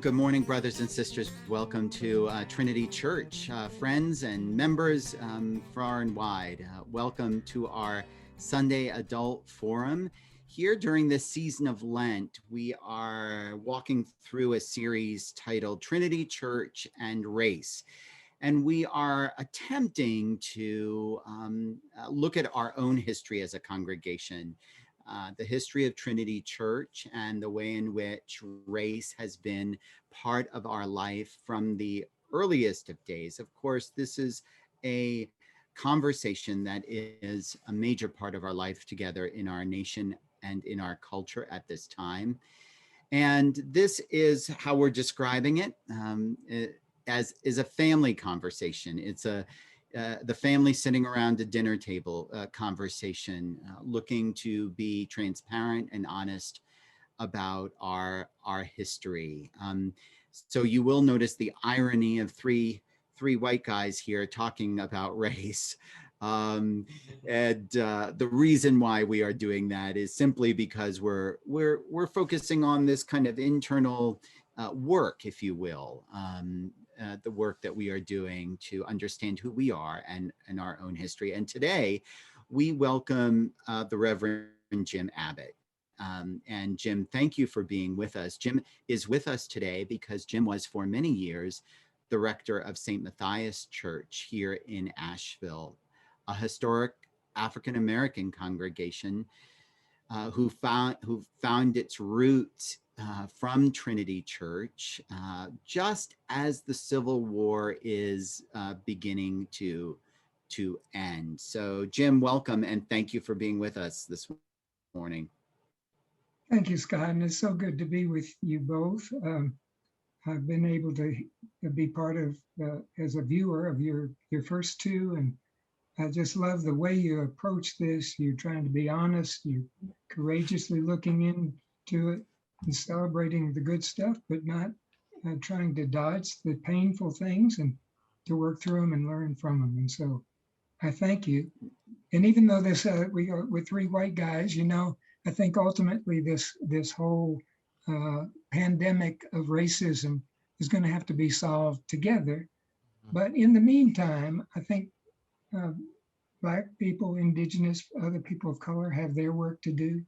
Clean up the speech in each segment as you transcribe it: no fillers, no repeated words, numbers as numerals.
Good morning, brothers and sisters. Welcome to Trinity Church. Friends and members far and wide, welcome to our Sunday Adult Forum. Here during this season of Lent, we are walking through a series titled Trinity, Church, and Race. And we are attempting to look at our own history as a congregation. The history of Trinity Church and the way in which race has been part of our life from the earliest of days. Of course, this is a conversation that is a major part of our life together in our nation and in our culture at this time. And this is how we're describing it, as is a family conversation. It's the family sitting around a dinner table conversation, looking to be transparent and honest about our history. So you will notice the irony of three white guys here talking about race. And the reason why we are doing that is simply because we're focusing on this kind of internal work, if you will. The work that we are doing to understand who we are and our own history. And today we welcome the Reverend Jim Abbott. And Jim, thank you for being with us. Jim is with us today because Jim was for many years the rector of St. Matthias Church here in Asheville, a historic African-American congregation who found its roots from Trinity Church, just as the Civil War is beginning to end. So Jim, welcome and thank you for being with us this morning. Thank you, Scott, and it's so good to be with you both. I've been able to be part of, as a viewer of your first two, and I just love the way you approach this. You're trying to be honest, you're courageously looking into it and celebrating the good stuff, but not trying to dodge the painful things and to work through them and learn from them. And so I thank you. And even though this we're three white guys, you know, I think ultimately this whole pandemic of racism is going to have to be solved together. But in the meantime, I think Black people, Indigenous, other people of color have their work to do,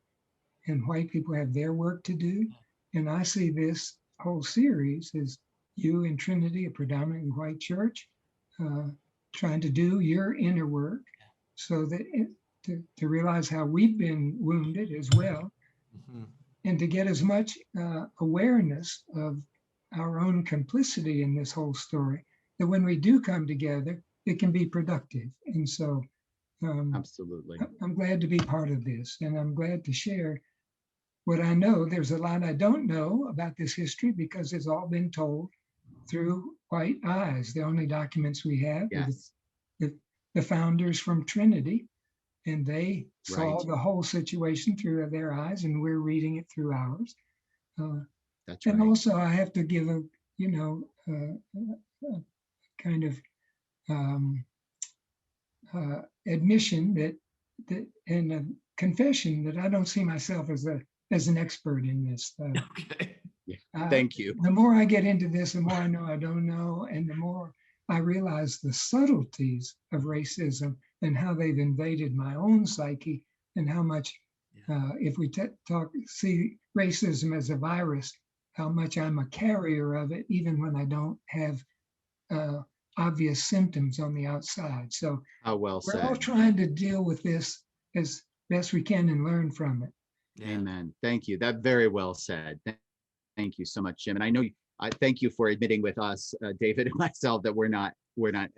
and white people have their work to do. And I see this whole series as you and Trinity, a predominantly white church, trying to do your inner work so that to realize how we've been wounded as well, and to get as much awareness of our own complicity in this whole story, that when we do come together, it can be productive. And so absolutely, I'm glad to be part of this, and I'm glad to share what I know. There's a lot I don't know about this history because it's all been told through white eyes. The only documents we have are the founders from Trinity, and they saw the whole situation through their eyes, and we're reading it through ours. That's and right. Also, I have to give a kind of admission that and a confession that I don't see myself as an expert in this. Okay. Thank you. The more I get into this, the more I know I don't know, and the more I realize the subtleties of racism and how they've invaded my own psyche, and how much, if we see racism as a virus, how much I'm a carrier of it, even when I don't have obvious symptoms on the outside. So we're all trying to deal with this as best we can and learn from it. Amen. Thank you. That very well said. Thank you so much, Jim. And I know I thank you for admitting with us, David and myself, that we're not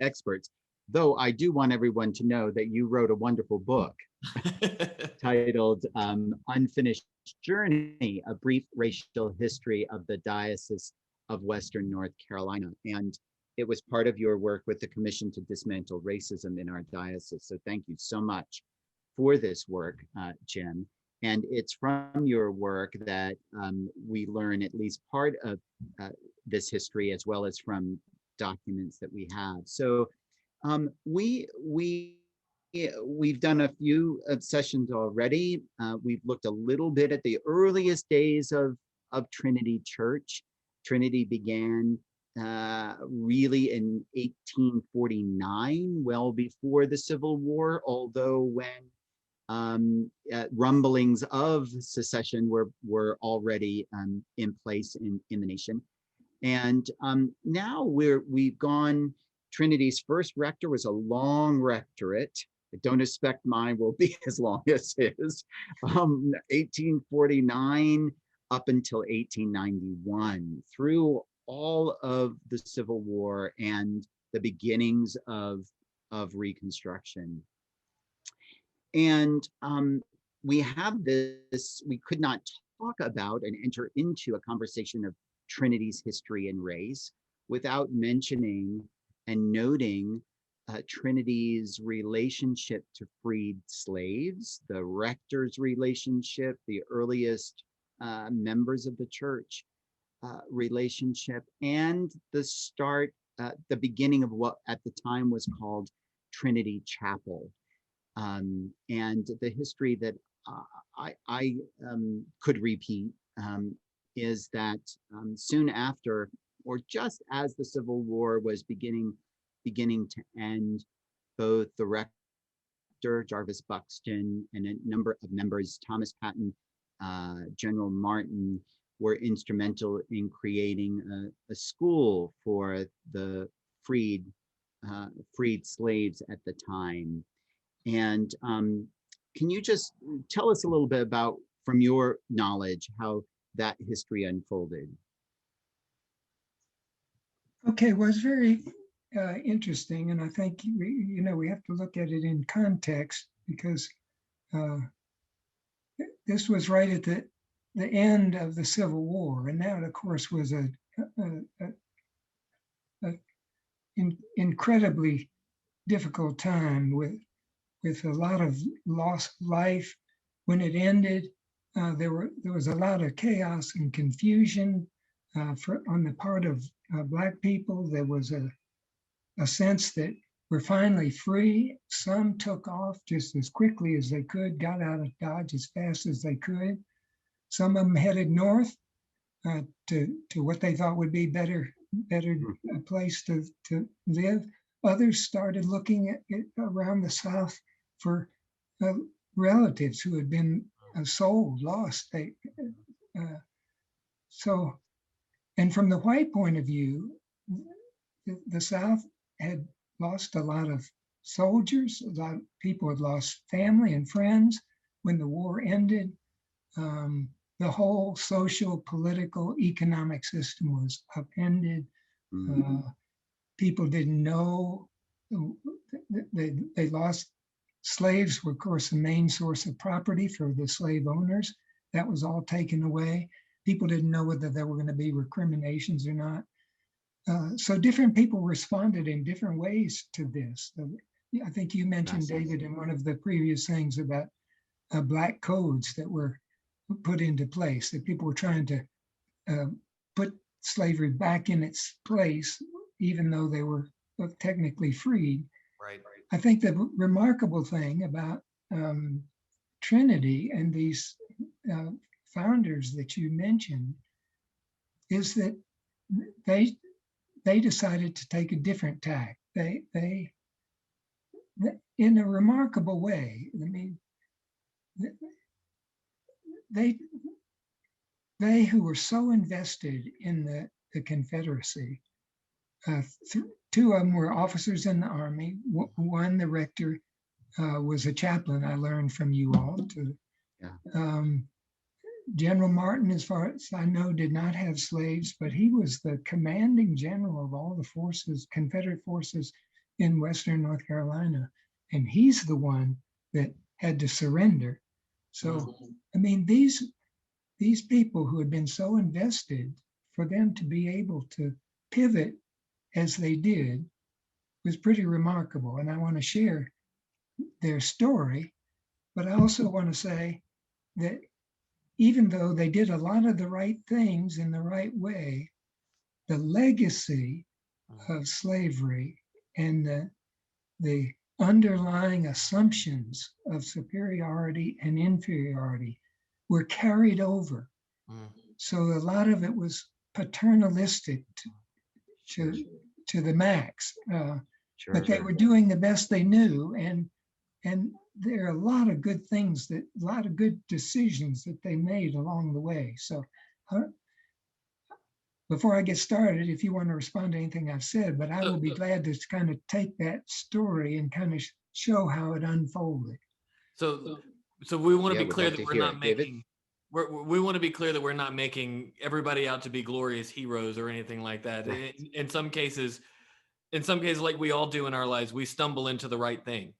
experts. Though I do want everyone to know that you wrote a wonderful book titled Unfinished Journey, A Brief Racial History of the Diocese of Western North Carolina. And it was part of your work with the Commission to Dismantle Racism in our diocese. So thank you so much for this work, Jim. And it's from your work that we learn at least part of this history, as well as from documents that we have. So we've done a few sessions already. We've looked a little bit at the earliest days of Trinity Church. Trinity began really in 1849, well before the Civil War, although when rumblings of secession were already in place in the nation. And now we've gone, Trinity's first rector was a long rectorate. I don't expect mine will be as long as his. 1849 up until 1891, through all of the Civil War and the beginnings of Reconstruction. And we have this, we could not talk about and enter into a conversation of Trinity's history and race without mentioning and noting Trinity's relationship to freed slaves, the rector's relationship, the earliest members of the church relationship, and the beginning of what at the time was called Trinity Chapel. And the history that I could repeat is that soon after, or just as the Civil War was beginning to end, both the rector, Jarvis Buxton, and a number of members, Thomas Patton, General Martin, were instrumental in creating a school for the freed slaves at the time. And can you just tell us a little bit about, from your knowledge, how that history unfolded? Okay, well, it's very interesting, and I think we have to look at it in context, because this was right at the end of the Civil War, and that, of course, was a incredibly difficult time with a lot of lost life. When it ended, there was a lot of chaos and confusion on the part of Black people. There was a sense that we're finally free. Some took off just as quickly as they could, got out of Dodge as fast as they could. Some of them headed north to what they thought would be better place to live. Others started looking at around the South for relatives who had been sold, lost. And from the white point of view, the South had lost a lot of soldiers. A lot of people had lost family and friends when the war ended. The whole social, political, economic system was upended. People didn't know. They lost. Slaves were, of course, the main source of property for the slave owners. That was all taken away. People didn't know whether there were going to be recriminations or not. So different people responded in different ways to this. I think you mentioned, David, in one of the previous things about Black codes that were put into place, that people were trying to put slavery back in its place, even though they were technically freed. Right. I think the remarkable thing about Trinity and these founders that you mentioned is that they decided to take a different tack. They in a remarkable way. I mean, they who were so invested in the Confederacy. Two of them were officers in the Army. One, the rector, was a chaplain, I learned from you all. General Martin, as far as I know, did not have slaves, but he was the commanding general of all the forces, Confederate forces in Western North Carolina. And he's the one that had to surrender. So, I mean, these people who had been so invested, for them to be able to pivot as they did was pretty remarkable. And I want to share their story, but I also want to say that even though they did a lot of the right things in the right way, the legacy of slavery and the underlying assumptions of superiority and inferiority were carried over. So a lot of it was paternalistic to the max. Sure. But they were doing the best they knew, and there are a lot of good things, a lot of good decisions that they made along the way. So before I get started, if you want to respond to anything I've said, but I will be glad to kind of take that story and kind of show how it unfolded. So we want to be clear that we're not David? making. We want to be clear that we're not making everybody out to be glorious heroes or anything like that. Right. In some cases, like we all do in our lives, we stumble into the right thing.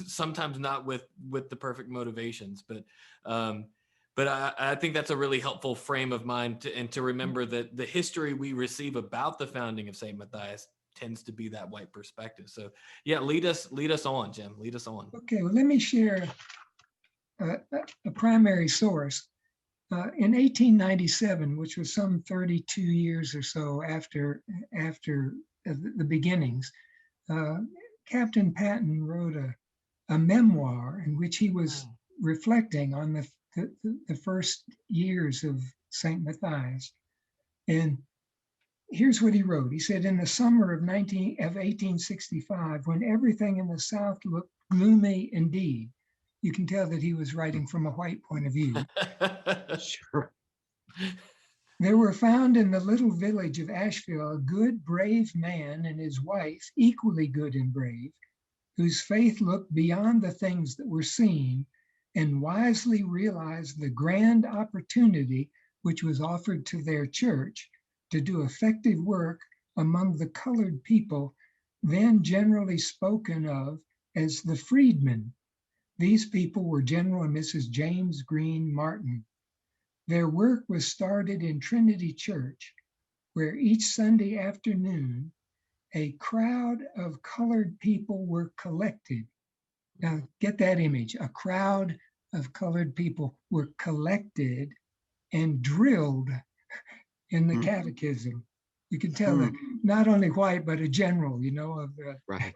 Sometimes not with the perfect motivations, but I think that's a really helpful frame of mind to remember that the history we receive about the founding of St. Matthias tends to be that white perspective. So yeah, lead us on, Jim. Lead us on. Okay, well, let me share a primary source. In 1897, which was some 32 years or so after the beginnings, Captain Patton wrote a memoir in which he was reflecting on the first years of St. Matthias. And here's what he wrote. He said, in the summer of 1865, when everything in the South looked gloomy indeed, you can tell that he was writing from a white point of view. Sure. There were found in the little village of Asheville a good, brave man and his wife, equally good and brave, whose faith looked beyond the things that were seen and wisely realized the grand opportunity which was offered to their church to do effective work among the colored people, then generally spoken of as the freedmen. These people were General and Mrs. James Green Martin. Their work was started in Trinity Church, where each Sunday afternoon, a crowd of colored people were collected. Now, get that image. A crowd of colored people were collected and drilled in the catechism. You can tell that not only white, but a general, of the Right.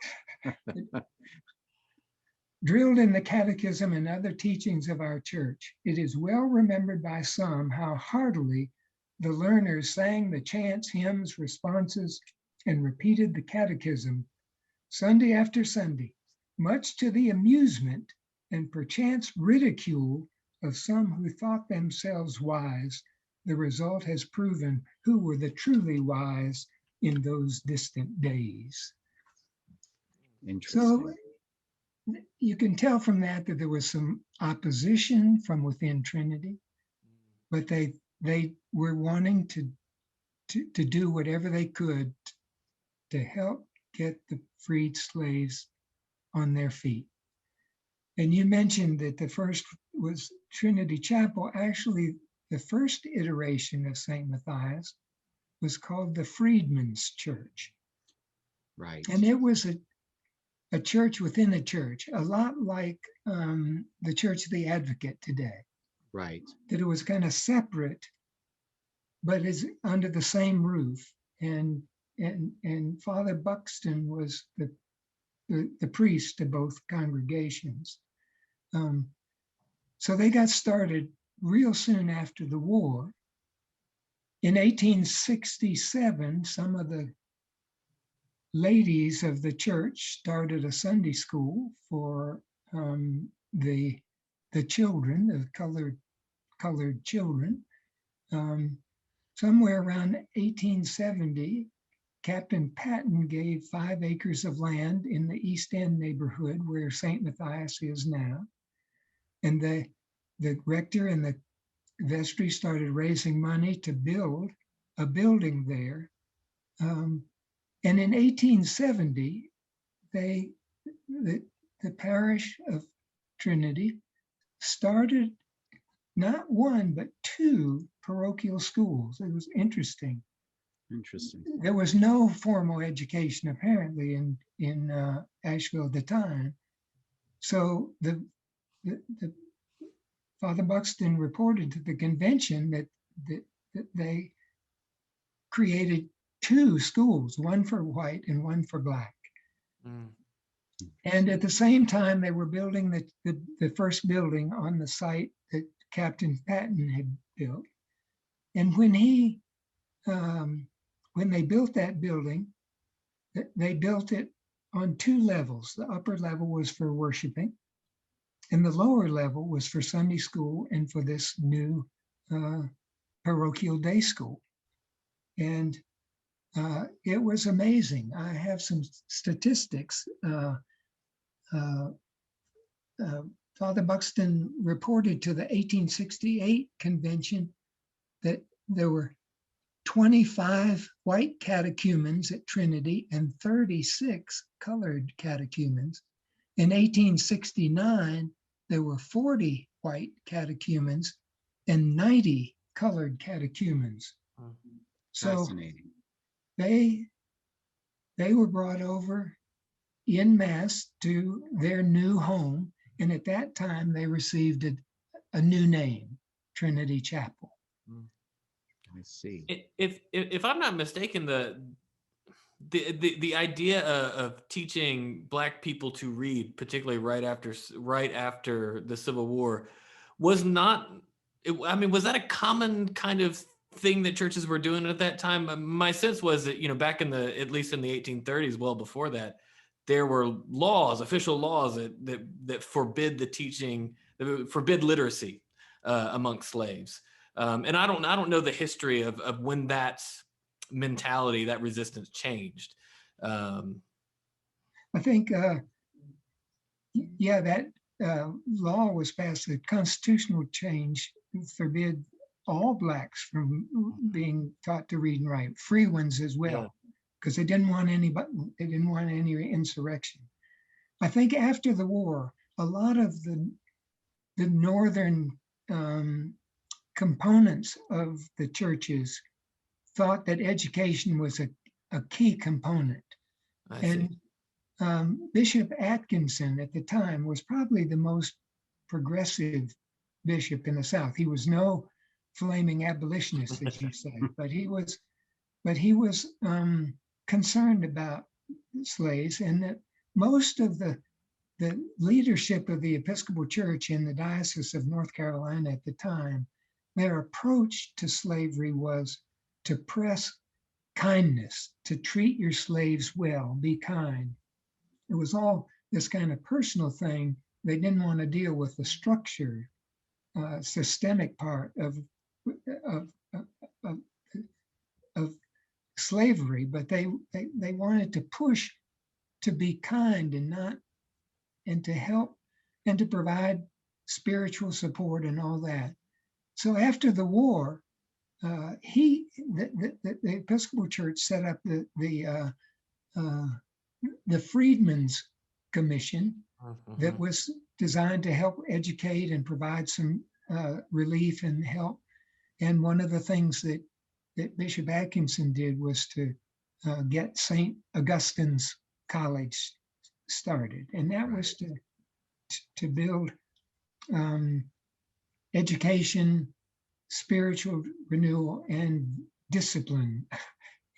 drilled in the catechism and other teachings of our church. It is well remembered by some how heartily the learners sang the chants, hymns, responses, and repeated the catechism Sunday after Sunday, much to the amusement and perchance ridicule of some who thought themselves wise. The result has proven who were the truly wise in those distant days. Interesting. So you can tell from that there was some opposition from within Trinity, but they were wanting to do whatever they could to help get the freed slaves on their feet. And you mentioned that the first was Trinity Chapel. Actually, the first iteration of St. Matthias was called the Freedmen's Church. Right. And it was a church within a church, a lot like the Church of the Advocate today. Right. That it was kind of separate, but is under the same roof. And Father Buxton was the priest to both congregations. So they got started real soon after the war. In 1867, some of the ladies of the church started a Sunday school for the children, the colored children. Somewhere around 1870, Captain Patton gave 5 acres of land in the East End neighborhood where St. Matthias is now. And the rector and the vestry started raising money to build a building there. And in 1870, the parish of Trinity started not 1, but 2 parochial schools. It was interesting. Interesting. There was no formal education apparently in Asheville at the time. So the Father Buxton reported to the convention that they created 2 schools, one for white and one for black. And at the same time, they were building the first building on the site that Captain Patton had built. And when they built that building, they built it on two levels. The upper level was for worshiping, and the lower level was for Sunday school and for this new parochial day school. And it was amazing. I have some statistics. Father Buxton reported to the 1868 convention that there were 25 white catechumens at Trinity and 36 colored catechumens. In 1869, there were 40 white catechumens and 90 colored catechumens. So Fascinating. they were brought over en masse to their new home. And at that time, they received a new name, Trinity Chapel. I see. If I'm not mistaken, the idea of teaching Black people to read, particularly right after the Civil War, was not. Was that a common kind of thing that churches were doing at that time? My sense was that back at least in the 1830s, well before that, there were official laws that forbid the teaching, that forbid literacy amongst slaves. And I don't know the history of when that mentality, that resistance changed. I think, that law was passed, a constitutional change forbid all Blacks from being taught to read and write, free ones as well, because they didn't want any insurrection. I think after the war, a lot of the northern components of the churches thought that education was a key component. And Bishop Atkinson at the time was probably the most progressive bishop in the South. He was no flaming abolitionist, as you say, but he was concerned about slaves, and that most of the leadership of the Episcopal Church in the Diocese of North Carolina at the time, their approach to slavery was to press kindness, to treat your slaves well, be kind. It was all this kind of personal thing. They didn't want to deal with the structured, systemic part of slavery, but they wanted to push to be kind and to help and to provide spiritual support and all that. So after the war, the Episcopal Church set up the Freedmen's Commission that was designed to help educate and provide some relief and help. And one of the things that Bishop Atkinson did was to get St. Augustine's College started, and that was to build education, spiritual renewal, and discipline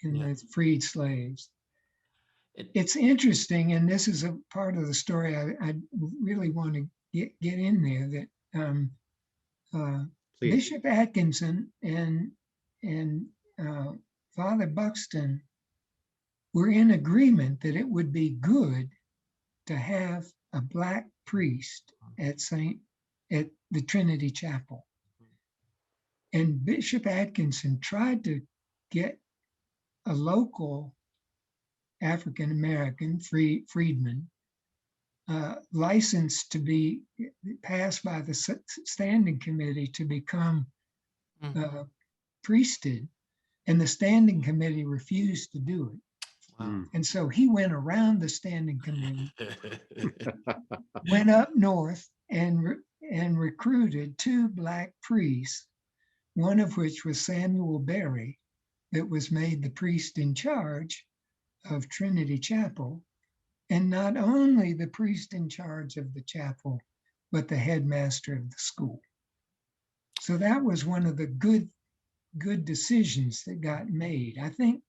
in the freed slaves. It's interesting, and this is a part of the story I really want to get in there, that Bishop Atkinson and Father Buxton were in agreement that it would be good to have a Black priest at the Trinity Chapel. And Bishop Atkinson tried to get a local African-American freedman licensed to be passed by the standing committee to become priested, and the standing committee refused to do it. Wow. And so he went around the standing committee, went up north and recruited 2 Black priests, one of which was Samuel Berry, that was made the priest in charge of Trinity Chapel, and not only the priest in charge of the chapel, but the headmaster of the school. So that was one of the good decisions that got made, I think.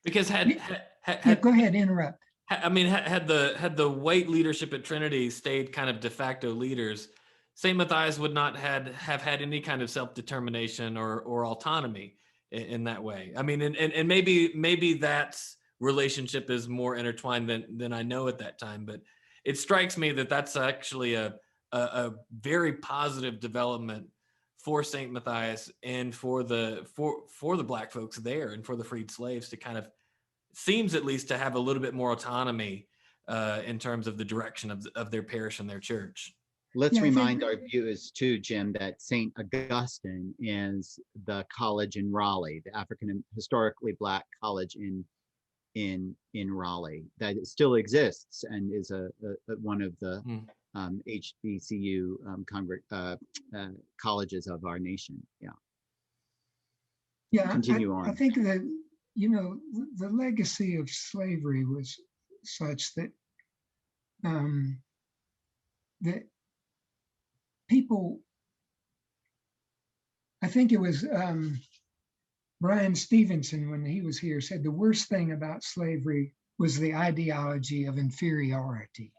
Because go ahead, interrupt. I mean, had the white leadership at Trinity stayed kind of de facto leaders, St. Matthias would not have had any kind of self-determination or autonomy in that way. I mean, and maybe that's relationship is more intertwined than I know at that time, but it strikes me that that's actually a very positive development for St. Matthias and for the Black folks there and for the freed slaves to kind of, seems at least, to have a little bit more autonomy in terms of the direction of their parish and their church. Let's remind our viewers too, Jim, that St. Augustine is the college in Raleigh, the African historically Black college in Raleigh, that still exists and is one of the HBCU colleges of our nation. Continue on. I think that, you know, the legacy of slavery was such that that people, I think it was Brian Stevenson, when he was here, said the worst thing about slavery was the ideology of inferiority.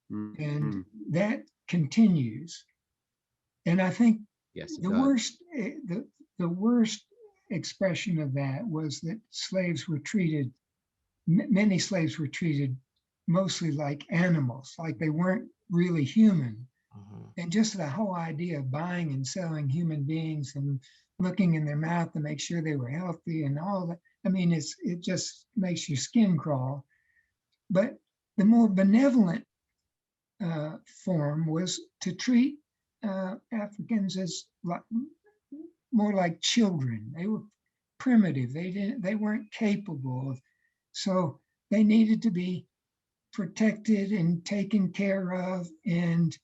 And that continues. And I think the worst expression of that was that slaves were treated, many slaves were treated mostly like animals, like they weren't really human. And just the whole idea of buying and selling human beings and looking in their mouth to make sure they were healthy and all that. I mean, it just makes your skin crawl. But the more benevolent form was to treat Africans as more like children. They were primitive. They weren't capable of, so they needed to be protected and taken care of, and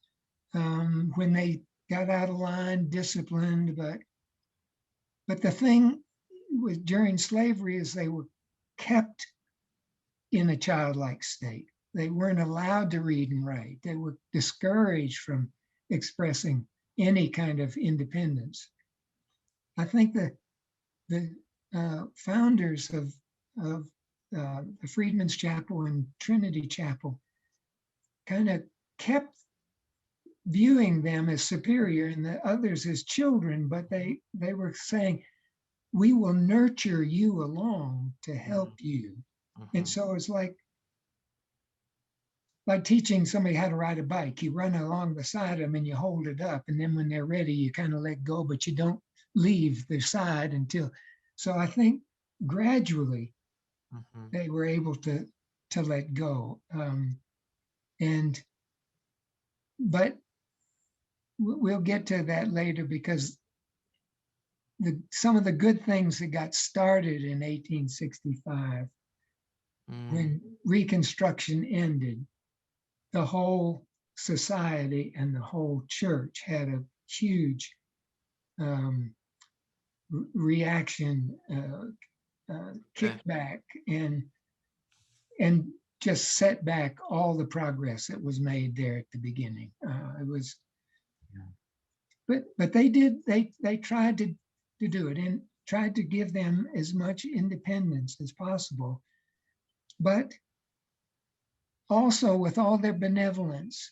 when they got out of line, disciplined. But the thing with during slavery is they were kept in a childlike state. They weren't allowed to read and write. They were discouraged from expressing any kind of independence. I think the founders of the Freedmen's Chapel and Trinity Chapel kind of kept viewing them as superior and the others as children, but they were saying, we will nurture you along to help you. And so it's like teaching somebody how to ride a bike. You run along beside them and you hold it up, and then when they're ready, you kind of let go, but you don't leave their side until. So I think gradually they were able to let go. But we'll get to that later, because some of the good things that got started in 1865, when Reconstruction ended, the whole society and the whole church had a huge reaction, kickback, and just set back all the progress that was made there at the beginning. It was, but they tried to do it and tried to give them as much independence as possible, but also with all their benevolence,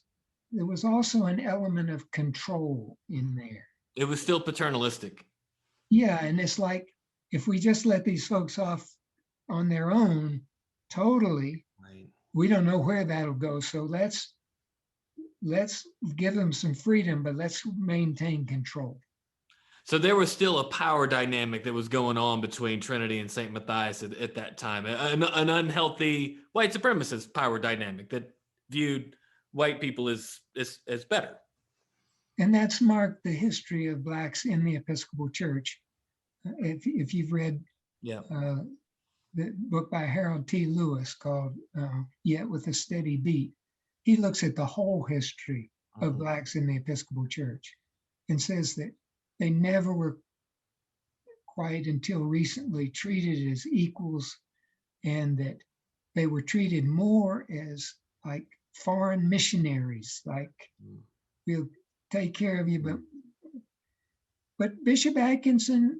there was also an element of control in there. It was still paternalistic. Yeah, and it's like, if we just let these folks off on their own, totally, we don't know where that'll go. So let's give them some freedom, but let's maintain control. So there was still a power dynamic that was going on between Trinity and St. Matthias at that time, an unhealthy white supremacist power dynamic that viewed white people as better. And that's marked the history of Blacks in the Episcopal Church. If you've read the book by Harold T. Lewis called Yet with a Steady Beat, he looks at the whole history of Blacks in the Episcopal Church and says that they never were, quite until recently, treated as equals, and that they were treated more as like foreign missionaries, like we'll take care of you. But Bishop Atkinson,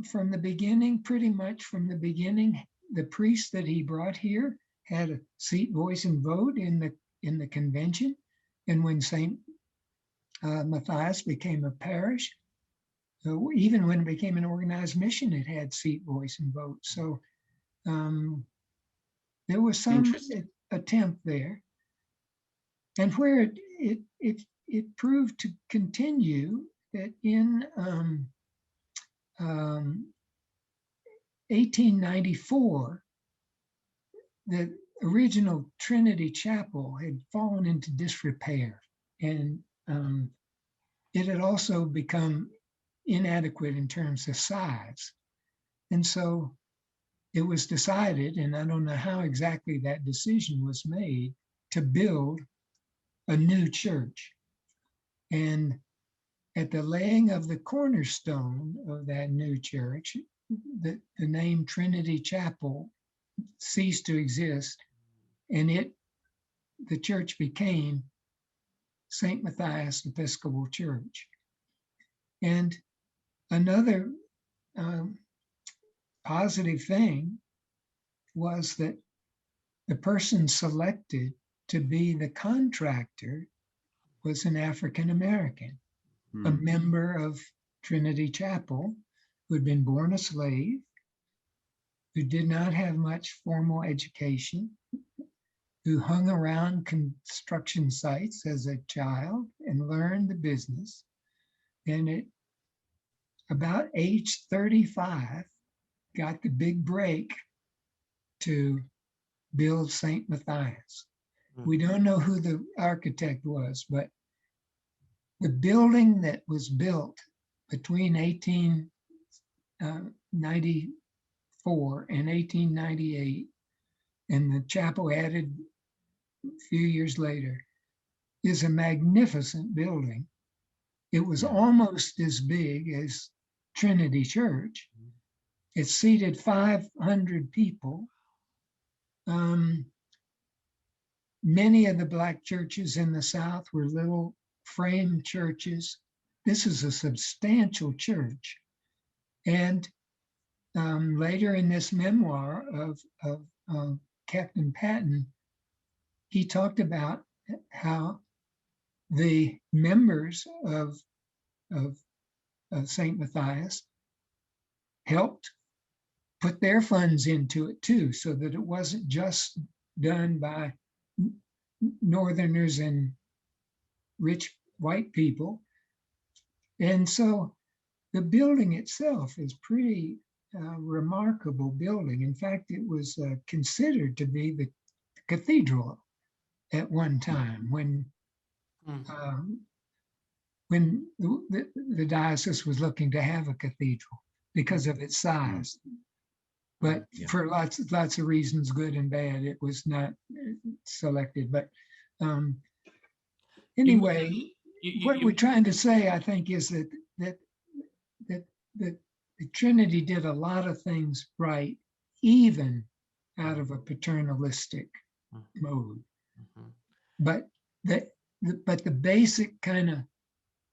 from the beginning, pretty much from the beginning, the priests that he brought here had a seat, voice, and vote in the convention, And when St. Matthias became a parish, even when it became an organized mission, it had seat, voice, and vote. So there was some attempt there. And where it proved to continue, that in 1894, the original Trinity Chapel had fallen into disrepair, and it had also become inadequate in terms of size. And so it was decided, and I don't know how exactly that decision was made, to build a new church. And at the laying of the cornerstone of that new church, the name Trinity Chapel ceased to exist, and the church became St. Matthias Episcopal Church. And another positive thing was that the person selected to be the contractor was an African American, a member of Trinity Chapel, who had been born a slave, who did not have much formal education, who hung around construction sites as a child and learned the business. And at about age 35, got the big break to build St. Matthias. We don't know who the architect was, but the building that was built between 1894 and 1898, and the chapel added a few years later, is a magnificent building. It was almost as big as Trinity Church. It seated 500 people. Many of the Black churches in the South were little frame churches. This is a substantial church. And later in this memoir of Captain Patton, he talked about how the members of St. Matthias helped put their funds into it too, so that it wasn't just done by Northerners and rich white people. And so the building itself is pretty remarkable building. In fact, it was considered to be the cathedral at one time when the diocese was looking to have a cathedral because of its size. But for lots of reasons, good and bad, it was not selected. But anyway, what we're trying to say, I think, is that the Trinity did a lot of things right, even out of a paternalistic mode. But the basic kind of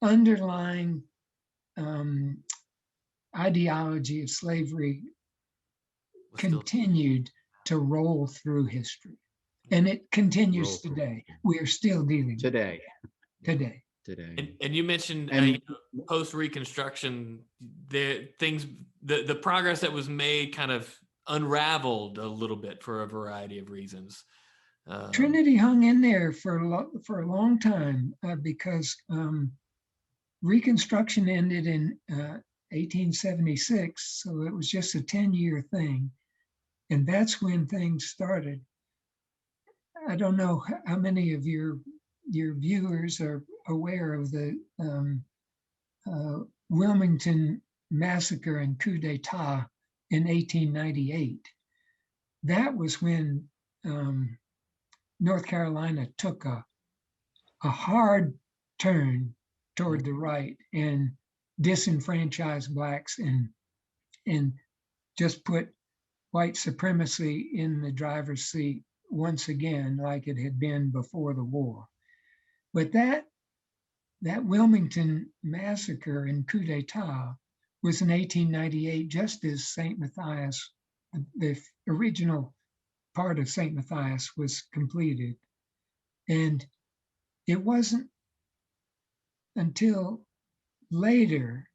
underlying ideology of slavery continued to roll through history, and it continues today. We are still dealing today. And you mentioned post Reconstruction, the progress that was made kind of unraveled a little bit for a variety of reasons. Trinity hung in there for a long time because Reconstruction ended in 1876, so it was just a 10-year thing. And that's when things started. I don't know how many of your viewers are aware of the Wilmington massacre and coup d'etat in 1898. That was when North Carolina took a hard turn toward the right and disenfranchised Blacks and just put white supremacy in the driver's seat once again, like it had been before the war. But that Wilmington massacre and coup d'etat was in 1898, just as St. Matthias, the original part of St. Matthias, was completed. And it wasn't until later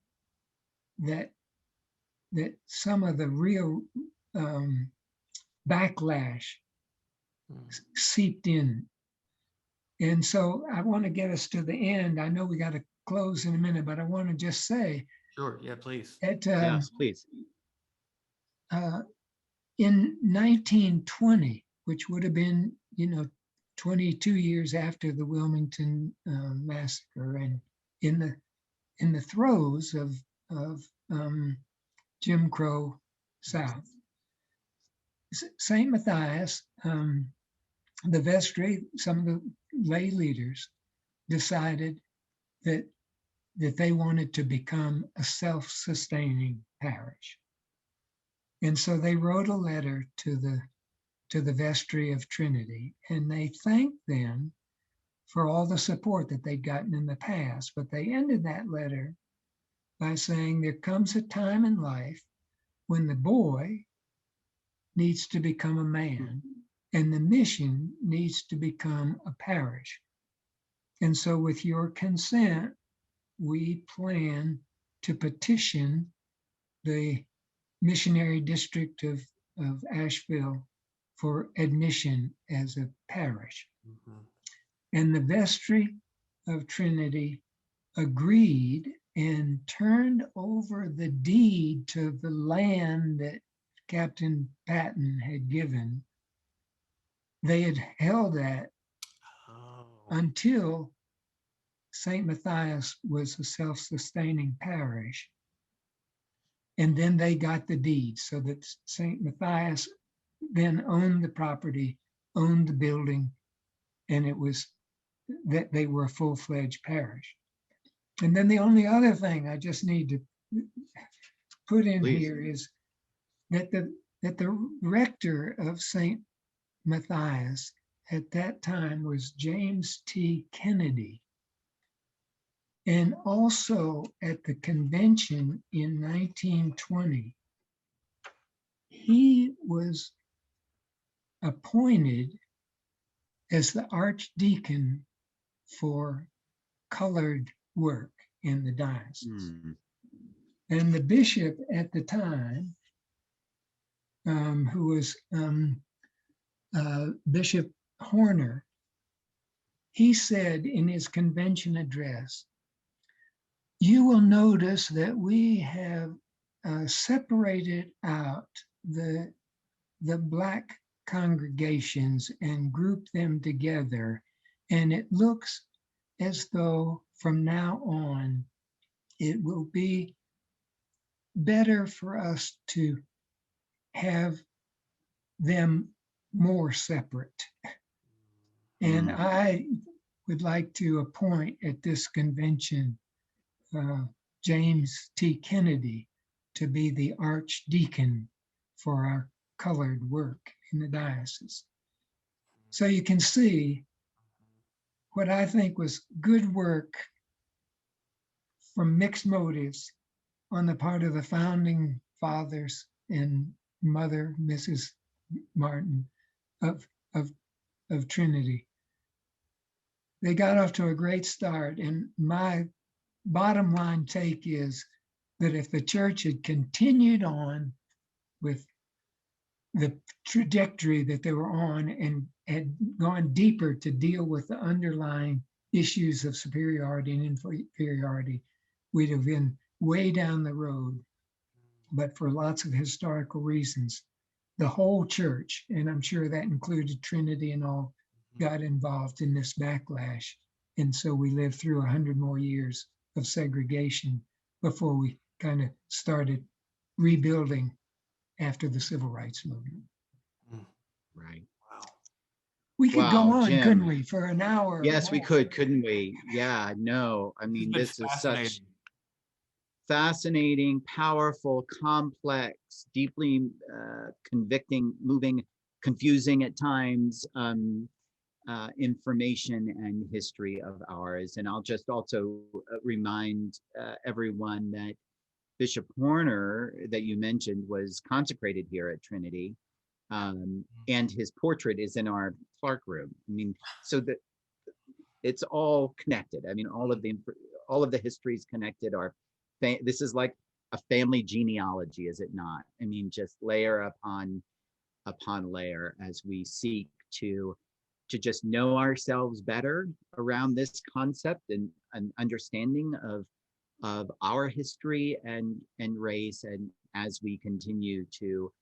that some of the real backlash seeped in. And so I want to get us to the end. I know we got to close in a minute, but I want to just say. Sure, yeah, please. That, yes, please. In 1920, which would have been, 22 years after the Wilmington massacre, and in the throes of Jim Crow South, St. Matthias, the vestry, some of the lay leaders decided that they wanted to become a self-sustaining parish. And so they wrote a letter to the vestry of Trinity, and they thanked them for all the support that they'd gotten in the past. But they ended that letter by saying there comes a time in life when the boy needs to become a man and the mission needs to become a parish. And so with your consent, we plan to petition the missionary district of Asheville for admission as a parish. And the vestry of Trinity agreed and turned over the deed to the land that Captain Patton had given. They had held that until St. Matthias was a self-sustaining parish. And then they got the deed so that St. Matthias then owned the property, owned the building, and it was that they were a full-fledged parish. And then the only other thing I just need to put in here is that the rector of St. Matthias at that time was James T. Kennedy. And also at the convention in 1920, he was appointed as the archdeacon for colored work in the diocese. And the bishop at the time, who was Bishop Horner, he said in his convention address, "You will notice that we have separated out the Black congregations and grouped them together. And it looks as though from now on, it will be better for us to have them more separate." And I would like to appoint at this convention James T. Kennedy to be the archdeacon for our colored work in the diocese. So you can see what I think was good work from mixed motives on the part of the founding fathers and mother, Mrs. Martin of Trinity. They got off to a great start, and my bottom line take is that if the church had continued on with the trajectory that they were on and had gone deeper to deal with the underlying issues of superiority and inferiority, we'd have been way down the road. But for lots of historical reasons, the whole church, and I'm sure that included Trinity and all, got involved in this backlash. And so we lived through 100 more years of segregation before we kind of started rebuilding after the civil rights movement. Right. Wow. We could go on, Jim. couldn't we, for an hour? Yes, we could, couldn't we? Yeah, no, I mean, this is such fascinating, powerful, complex, deeply convicting, moving, confusing at times information and history of ours. And I'll just also remind everyone that Bishop Horner, that you mentioned, was consecrated here at Trinity, and his portrait is in our Clark room. I mean, so that it's all connected. I mean, all of the history is connected. This is like a family genealogy, is it not? I mean, just layer upon layer as we seek to just know ourselves better around this concept and an understanding of our history and race, and as we continue to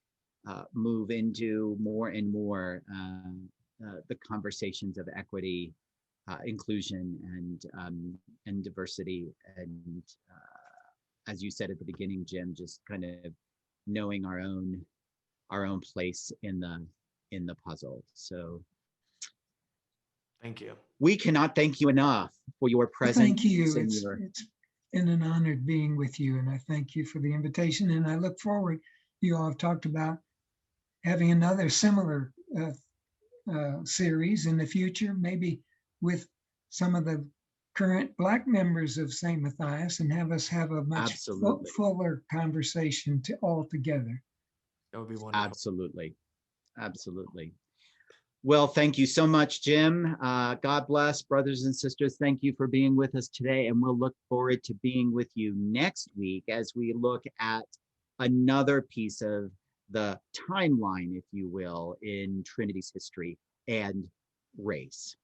move into more and more the conversations of equity, inclusion, and diversity, and as you said at the beginning, Jim, just kind of knowing our own place in the puzzle. So Thank you. we cannot thank you enough for your presence. Thank you. And It's been an honor being with you, and I thank you for the invitation. And I look forward. You all have talked about having another similar series in the future, maybe with some of the current Black members of St. Matthias, and have us have a much fuller conversation all together. That would be wonderful. Absolutely. Well, thank you so much, Jim. God bless, brothers and sisters. Thank you for being with us today, and we'll look forward to being with you next week as we look at another piece of the timeline, if you will, in Trinity's history and race.